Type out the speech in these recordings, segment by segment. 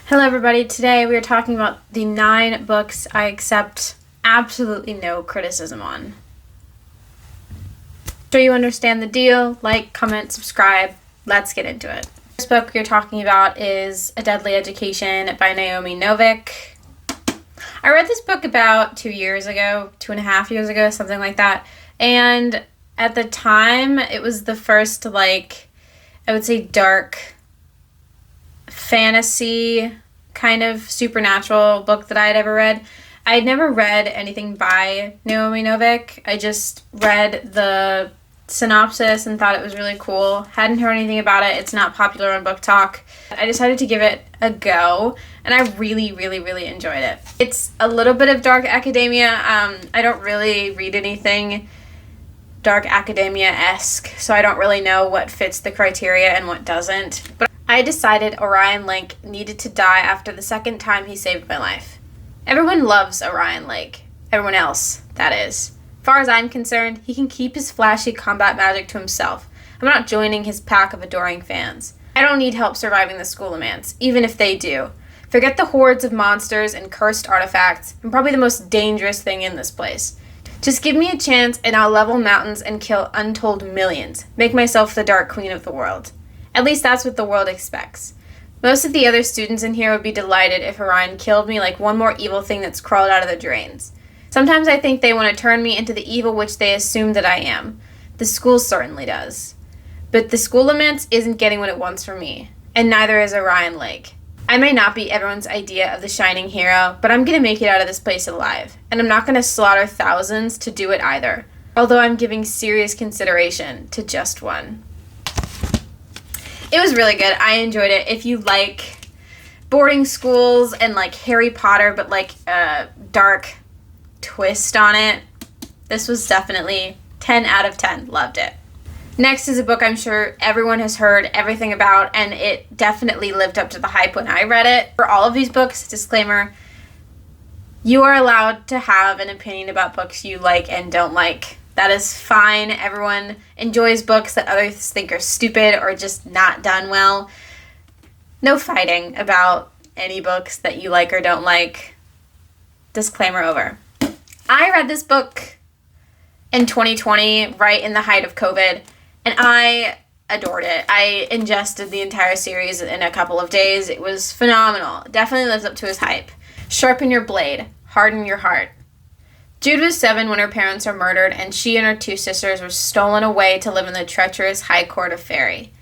Hello everybody, today we are talking about the 9 books I accept absolutely no criticism on. So you understand the deal, like, comment, subscribe, let's get into it. The first book we're talking about is A Deadly Education by Naomi Novik. I read this book about 2 years ago, 2.5 years ago, something like that, and at the time it was the first, I would say dark fantasy kind of supernatural book that I had ever read. I had never read anything by Naomi Novik. I just read the synopsis and thought it was really cool. Hadn't heard anything about it. It's not popular on Book Talk. I decided to give it a go, and I really enjoyed it. It's a little bit of dark academia. I don't really read anything dark academia-esque, so I don't really know what fits the criteria and what doesn't. But I decided Orion Lake needed to die after the second time he saved my life. Everyone loves Orion Lake. Everyone else, that is. As far as I'm concerned, he can keep his flashy combat magic to himself. I'm not joining his pack of adoring fans. I don't need help surviving the School-o-mance, even if they do. Forget the hordes of monsters and cursed artifacts. I'm probably the most dangerous thing in this place. Just give me a chance and I'll level mountains and kill untold millions. Make myself the Dark Queen of the world. At least that's what the world expects. Most of the other students in here would be delighted if Orion killed me like one more evil thing that's crawled out of the drains. Sometimes I think they want to turn me into the evil which they assume that I am. The school certainly does. But the School-o-mance isn't getting what it wants from me, and neither is Orion Lake. I may not be everyone's idea of the shining hero, but I'm going to make it out of this place alive, and I'm not going to slaughter thousands to do it either, although I'm giving serious consideration to just one. It was really good. I enjoyed it. If you like boarding schools and like Harry Potter, but like a dark twist on it, this was definitely 10 out of 10. Loved it. Next is a book I'm sure everyone has heard everything about, and it definitely lived up to the hype when I read it. For all of these books, disclaimer, you are allowed to have an opinion about books you like and don't like. That is fine. Everyone enjoys books that others think are stupid or just not done well. No fighting about any books that you like or don't like. Disclaimer over. I read this book in 2020, right in the height of COVID, and I adored it. I ingested the entire series in a couple of days. It was phenomenal. It definitely lives up to his hype. Sharpen your blade. Harden your heart. Jude was 7 when her parents were murdered, and she and her 2 sisters were stolen away to live in the treacherous High Court of Fairy.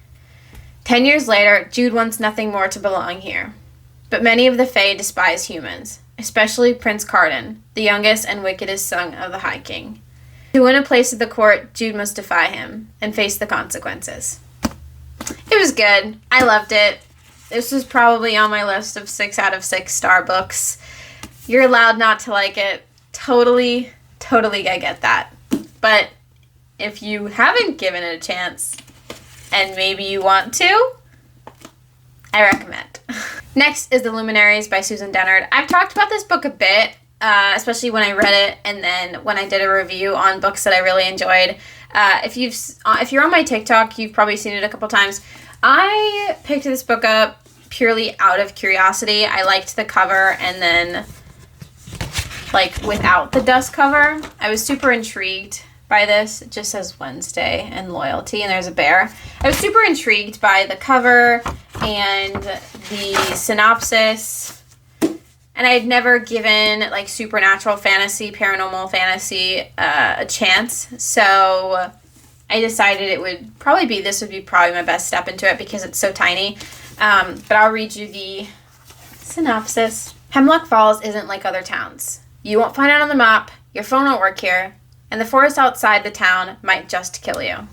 10 years later, Jude wants nothing more to belong here. But many of the Fae despise humans, especially Prince Cardan, the youngest and wickedest son of the High King. To win a place at the court, Jude must defy him and face the consequences. It was good. I loved it. This was probably on my list of 6 out of 6 star books. You're allowed not to like it. Totally, I get that. But if you haven't given it a chance, and maybe you want to, I recommend. Next is The Luminaries by Susan Dennard. I've talked about this book a bit, especially when I read it, and then when I did a review on books that I really enjoyed. If you're on my TikTok, you've probably seen it a couple times. I picked this book up purely out of curiosity. I liked the cover, and then without the dust cover. I was super intrigued by this. It just says Wednesday and loyalty, and there's a bear. I was super intrigued by the cover and the synopsis, and I had never given supernatural fantasy, paranormal fantasy a chance, so I decided this would be probably my best step into it because it's so tiny. But I'll read you the synopsis. Hemlock Falls isn't like other towns. You won't find it on the map, your phone won't work here, and the forest outside the town might just kill you.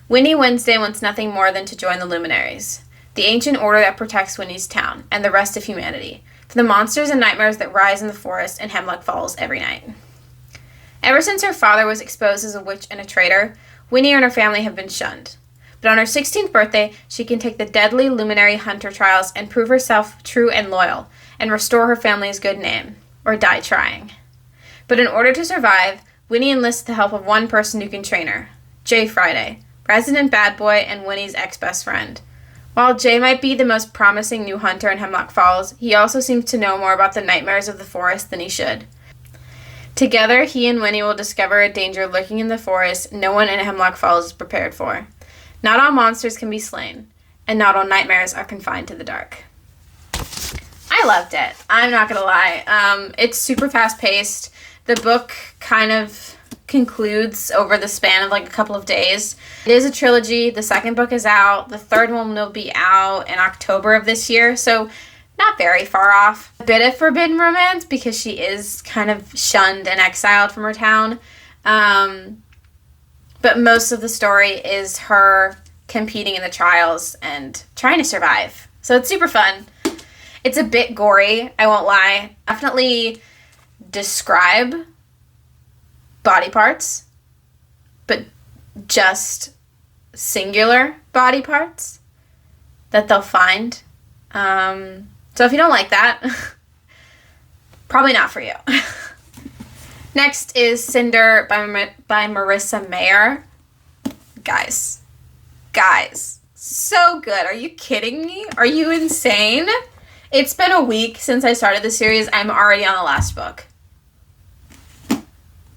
Winnie Wednesday wants nothing more than to join the Luminaries, the ancient order that protects Winnie's town and the rest of humanity, from the monsters and nightmares that rise in the forest in Hemlock Falls every night. Ever since her father was exposed as a witch and a traitor, Winnie and her family have been shunned. But on her 16th birthday, she can take the deadly Luminary Hunter trials and prove herself true and loyal, and restore her family's good name, or die trying. But in order to survive, Winnie enlists the help of one person who can train her, Jay Friday, resident bad boy and Winnie's ex-best friend. While Jay might be the most promising new hunter in Hemlock Falls, he also seems to know more about the nightmares of the forest than he should. Together, he and Winnie will discover a danger lurking in the forest no one in Hemlock Falls is prepared for. Not all monsters can be slain, and not all nightmares are confined to the dark. I loved it. I'm not gonna lie. It's super fast-paced. The book kind of concludes over the span of like a couple of days. It is a trilogy. The second book is out. The third one will be out in October of this year, so not very far off. A bit of forbidden romance because she is kind of shunned and exiled from her town. But most of the story is her competing in the trials and trying to survive. So it's super fun. It's a bit gory, I won't lie. Definitely describe body parts, but just singular body parts that they'll find. So if you don't like that, probably not for you. Next is Cinder by Marissa Mayer. Guys, so good. Are you kidding me? Are you insane? It's been a week since I started the series. I'm already on the last book.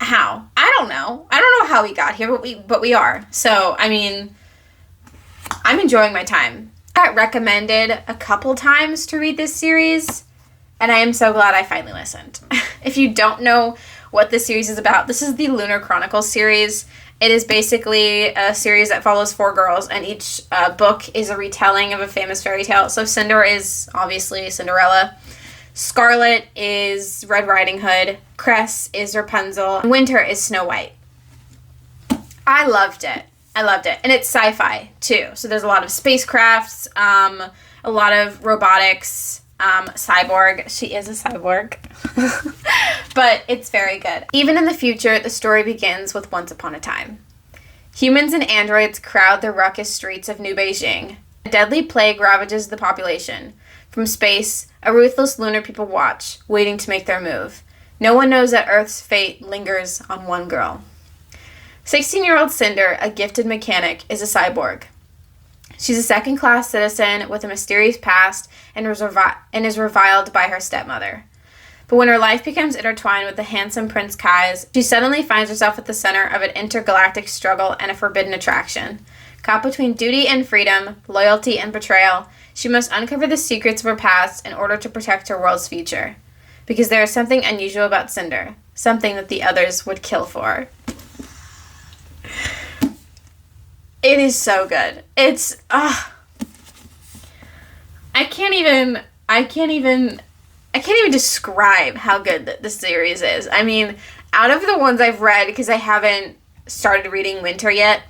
How? I don't know. I don't know how we got here, but we are. So, I mean, I'm enjoying my time. I got recommended a couple times to read this series, and I am so glad I finally listened. If you don't know what this series is about, this is the Lunar Chronicles series. It is basically a series that follows 4 girls, and each book is a retelling of a famous fairy tale. So Cinder is obviously Cinderella. Scarlet is Red Riding Hood. Cress is Rapunzel. And Winter is Snow White. I loved it. And it's sci-fi, too. So there's a lot of spacecrafts, a lot of robotics, cyborg. She is a cyborg. But it's very good. Even in the future, the story begins with Once Upon a Time. Humans and androids crowd the ruckus streets of New Beijing. A deadly plague ravages the population. From space, a ruthless lunar people watch, waiting to make their move. No one knows that Earth's fate lingers on one girl. 16-year-old Cinder, a gifted mechanic, is a cyborg. She's a second-class citizen with a mysterious past and is reviled by her stepmother. But when her life becomes intertwined with the handsome Prince Kai's, she suddenly finds herself at the center of an intergalactic struggle and a forbidden attraction. Caught between duty and freedom, loyalty and betrayal, she must uncover the secrets of her past in order to protect her world's future. Because there is something unusual about Cinder, something that the others would kill for. It is so good. It's, I can't even describe how good this series is. I mean, out of the ones I've read, because I haven't started reading Winter yet,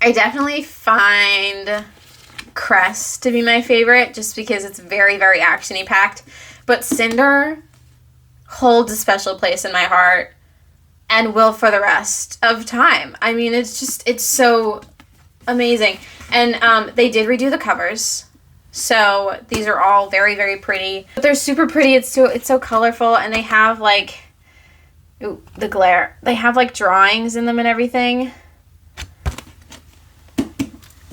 I definitely find Cress to be my favorite, just because it's very, very action-y packed. But Cinder holds a special place in my heart and will for the rest of time. I mean, it's so amazing. And they did redo the covers. So these are all very, very pretty. But they're super pretty. It's so colorful, and they have like, ooh, the glare. They have like drawings in them and everything.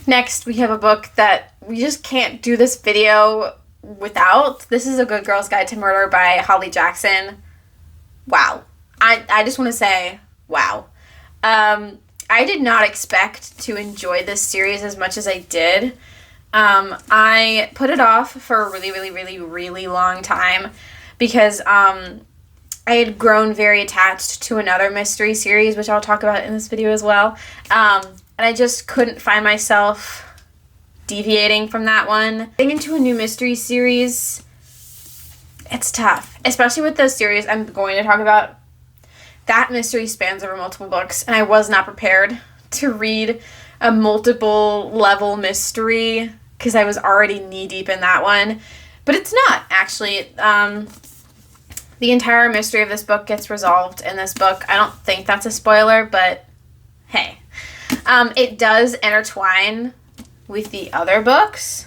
Next, we have a book that we just can't do this video without. This is A Good Girl's Guide to Murder by Holly Jackson. Wow. I just want to say, wow. I did not expect to enjoy this series as much as I did. I put it off for a really, really, really, really long time because I had grown very attached to another mystery series, which I'll talk about in this video as well. And I just couldn't find myself deviating from that one. Getting into a new mystery series, it's tough, especially with the series I'm going to talk about. That mystery spans over multiple books, and I was not prepared to read a multiple level mystery because I was already knee-deep in that one. But it's not, actually. The entire mystery of this book gets resolved in this book. I don't think that's a spoiler, but hey. It does intertwine with the other books.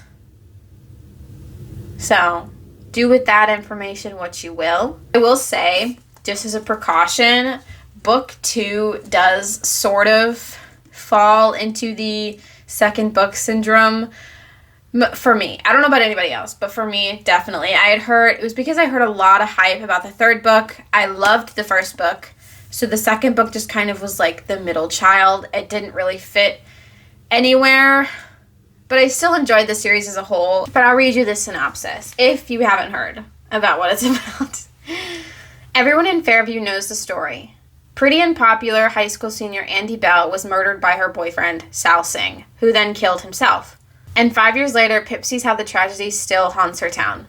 So, do with that information what you will. I will say, just as a precaution, book 2 does sort of fall into the second book syndrome, For me. I don't know about anybody else, but for me, definitely. It was because I heard a lot of hype about the third book. I loved the first book. So the second book just kind of was like the middle child. It didn't really fit anywhere. But I still enjoyed the series as a whole. But I'll read you the synopsis, if you haven't heard about what it's about. Everyone in Fairview knows the story. Pretty and popular high school senior Andy Bell was murdered by her boyfriend, Sal Singh, who then killed himself. And 5 years later, Pip sees how the tragedy still haunts her town.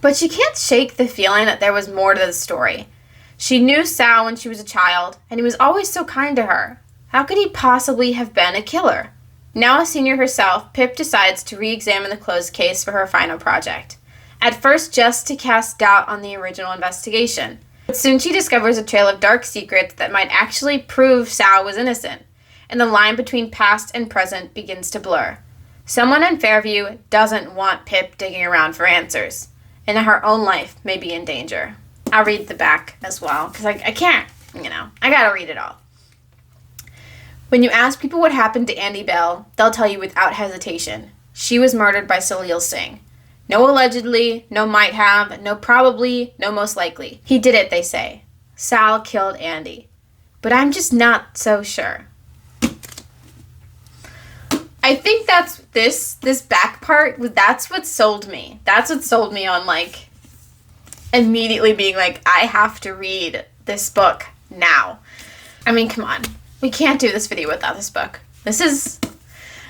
But she can't shake the feeling that there was more to the story. She knew Sal when she was a child, and he was always so kind to her. How could he possibly have been a killer? Now a senior herself, Pip decides to re-examine the closed case for her final project. At first, just to cast doubt on the original investigation. But soon she discovers a trail of dark secrets that might actually prove Sal was innocent, and the line between past and present begins to blur. Someone in Fairview doesn't want Pip digging around for answers, and her own life may be in danger. I'll read the back as well, because I can't, I gotta read it all. When you ask people what happened to Andy Bell, they'll tell you without hesitation. She was murdered by Salil Singh. No allegedly, no might have, no probably, no most likely. He did it, they say. Sal killed Andy. But I'm just not so sure. I think that's this back part, that's what sold me. That's what sold me on, immediately being I have to read this book now. I mean, come on. We can't do this video without this book. This is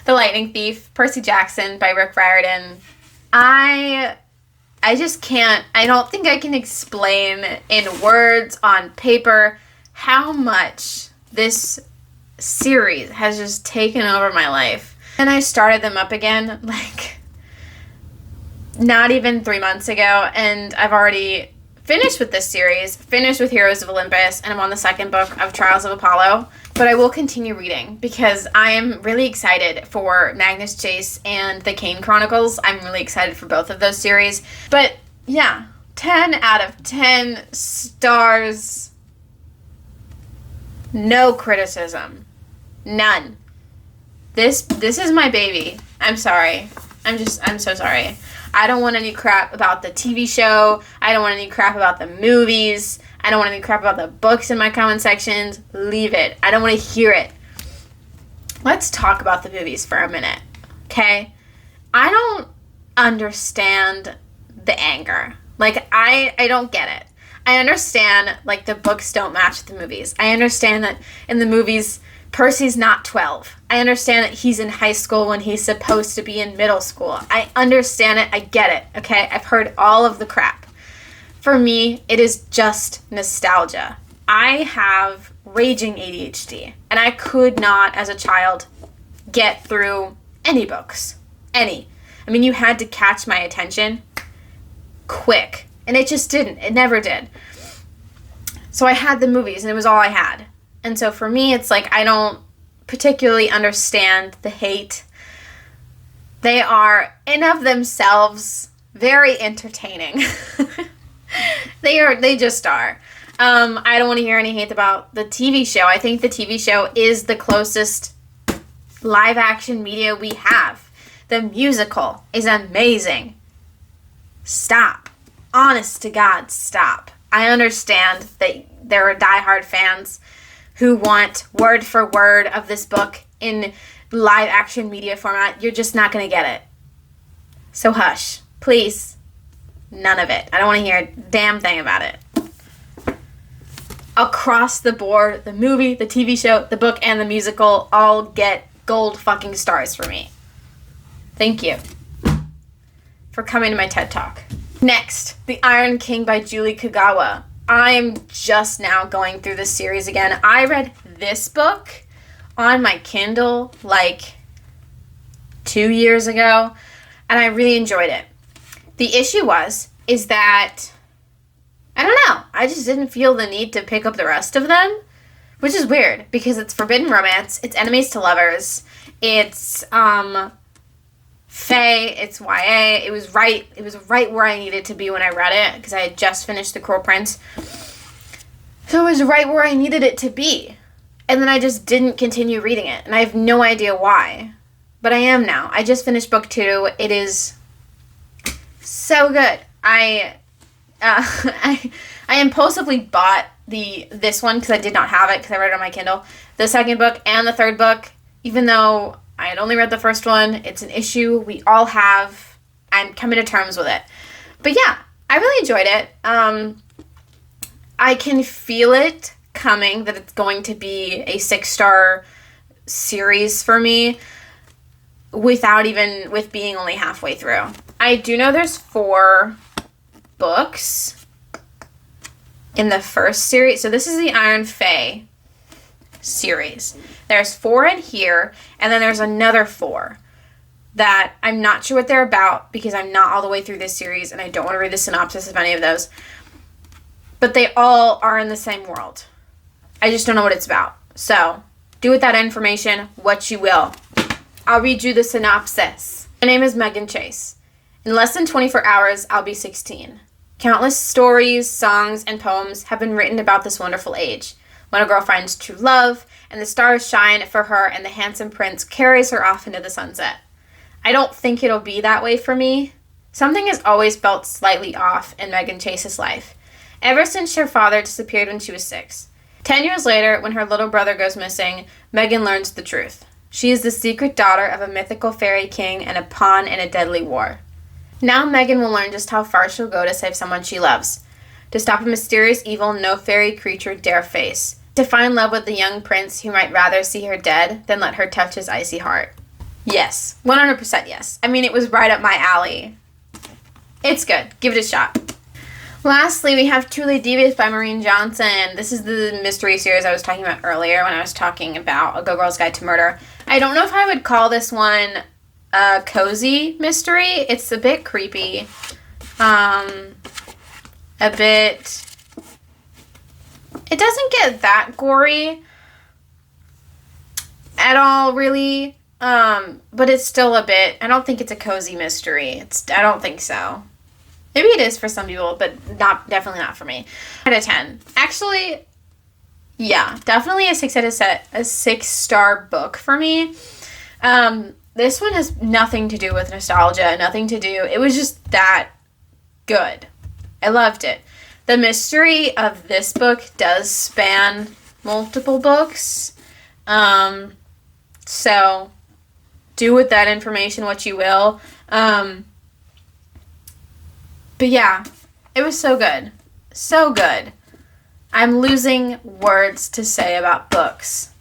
The Lightning Thief, Percy Jackson by Rick Riordan. I just can't, I don't think I can explain in words, on paper, how much this series has just taken over my life. And I started them up again, not even 3 months ago, and I've already finished with this series, finished with Heroes of Olympus, and I'm on the second book of Trials of Apollo. But I will continue reading because I am really excited for Magnus Chase and the Kane Chronicles. I'm really excited for both of those series. But yeah, 10 out of 10 stars. No criticism. None. This is my baby. I'm sorry. I'm so sorry. I don't want any crap about the TV show. I don't want any crap about the movies. I don't want any crap about the books in my comment sections. Leave it. I don't want to hear it. Let's talk about the movies for a minute, okay? I don't understand the anger. I don't get it. I understand, the books don't match the movies. I understand that in the movies, Percy's not 12. I understand that he's in high school when he's supposed to be in middle school. I understand it. I get it, okay? I've heard all of the crap. For me, it is just nostalgia. I have raging ADHD, and I could not, as a child, get through any books. Any. I mean, you had to catch my attention quick, and it just didn't. It never did. So I had the movies, and it was all I had. And so for me, it's I don't particularly understand the hate. They are, in of themselves, very entertaining. They just are. I don't want to hear any hate about the TV show. I think the TV show is the closest live action media we have. The musical is amazing. Stop. Honest to God, stop. I understand that there are diehard fans who want word for word of this book in live action media format. You're just not going to get it. So hush. Please. None of it. I don't want to hear a damn thing about it. Across the board, the movie, the TV show, the book, and the musical all get gold fucking stars for me. Thank you for coming to my TED Talk. Next, The Iron King by Julie Kagawa. I'm just now going through this series again. I read this book on my Kindle 2 years ago, and I really enjoyed it. The issue is that, I don't know, I just didn't feel the need to pick up the rest of them, which is weird, because it's forbidden romance, it's enemies to lovers, it's, fae, it's YA, it was right where I needed to be when I read it, because I had just finished The Cruel Prince, so it was right where I needed it to be, and then I just didn't continue reading it, and I have no idea why. but I am now. I just finished book 2. It is so good. I impulsively bought this one because I did not have it because I read it on my Kindle. The second book and the third book, even though I had only read the first one, it's an issue we all have. I'm coming to terms with it. But yeah, I really enjoyed it. I can feel it coming that it's going to be a 6-star series for me with being only halfway through. I do know there's 4 books in the first series. So this is the Iron Fae series. There's 4 in here, and then there's another 4 that I'm not sure what they're about because I'm not all the way through this series and I don't want to read the synopsis of any of those. But they all are in the same world. I just don't know what it's about. So, do with that information what you will. I'll read you the synopsis. My name is Megan Chase. In less than 24 hours, I'll be 16. Countless stories, songs, and poems have been written about this wonderful age. When a girl finds true love, and the stars shine for her, and the handsome prince carries her off into the sunset. I don't think it'll be that way for me. Something has always felt slightly off in Megan Chase's life, ever since her father disappeared when she was 6. 10 years later, when her little brother goes missing, Megan learns the truth. She is the secret daughter of a mythical fairy king and a pawn in a deadly war. Now Megan will learn just how far she'll go to save someone she loves, to stop a mysterious evil no fairy creature dare face, to find love with the young prince who might rather see her dead than let her touch his icy heart. Yes, 100% yes. I mean, it was right up my alley. It's good. Give it a shot. Lastly, we have Truly Devious by Maureen Johnson. This is the mystery series I was talking about earlier when I was talking about A Go Girl's Guide to Murder. I don't know if I would call this one a cozy mystery. It's a bit creepy. A bit... It doesn't get that gory at all, really. But it's still a bit... I don't think it's a cozy mystery. I don't think so. Maybe it is for some people, but definitely not for me. Out of 10. Actually, yeah, definitely a 6-star book for me. This one has nothing to do with nostalgia, nothing to do. It was just that good. I loved it. The mystery of this book does span multiple books. So do with that information what you will. But yeah, it was so good. So good. I'm losing words to say about books.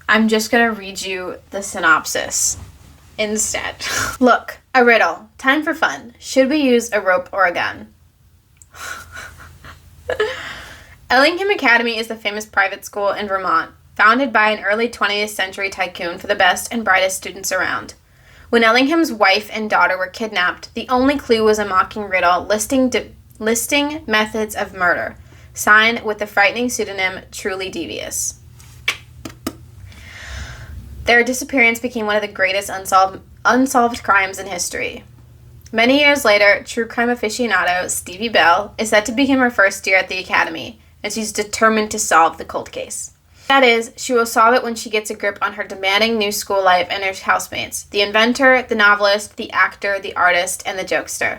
I'm just going to read you the synopsis instead. Look, a riddle. Time for fun. Should we use a rope or a gun? Ellingham Academy is the famous private school in Vermont, founded by an early 20th century tycoon for the best and brightest students around. When Ellingham's wife and daughter were kidnapped, the only clue was a mocking riddle listing methods of murder, signed with the frightening pseudonym Truly Devious. Their disappearance became one of the greatest unsolved crimes in history. Many years later, true crime aficionado Stevie Bell is set to begin her first year at the academy, and she's determined to solve the cold case. That is, she will solve it when she gets a grip on her demanding new school life and her housemates, the inventor, the novelist, the actor, the artist, and the jokester.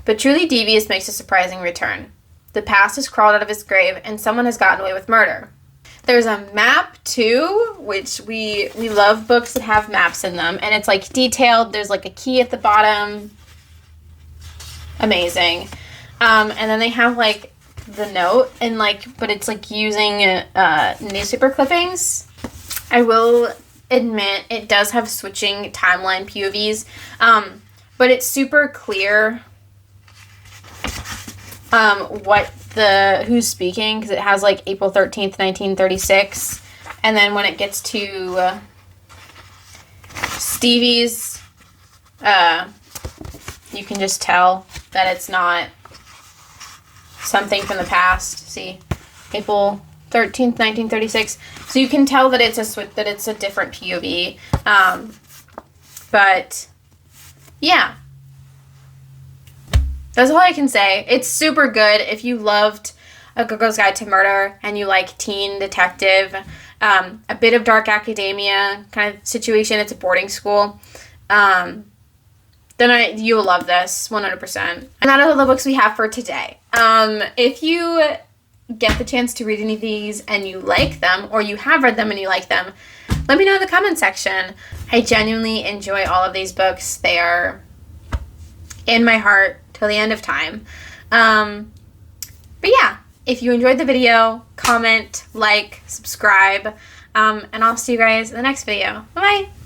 But Truly Devious makes a surprising return. The past has crawled out of its grave, and someone has gotten away with murder. There's a map, too, which we love books that have maps in them, and it's, like, detailed. There's, like, a key at the bottom. Amazing. And then they have, like, the note, and but it's using newspaper clippings. I will admit it does have switching timeline POVs, but it's super clear who's speaking, because it has April 13th 1936, and then when it gets to Stevie's, you can just tell that it's not something from the past. See, April 13th, 1936. So you can tell that it's a different POV. But yeah, that's all I can say. It's super good. If you loved A Good Girl's Guide to Murder and you like teen detective, a bit of dark academia kind of situation. It's a boarding school. then you will love this 100%. And that are all the books we have for today. If you get the chance to read any of these and you like them, or you have read them and you like them, let me know in the comment section. I genuinely enjoy all of these books. They are in my heart till the end of time. But yeah, if you enjoyed the video, comment, like, subscribe, and I'll see you guys in the next video. Bye-bye!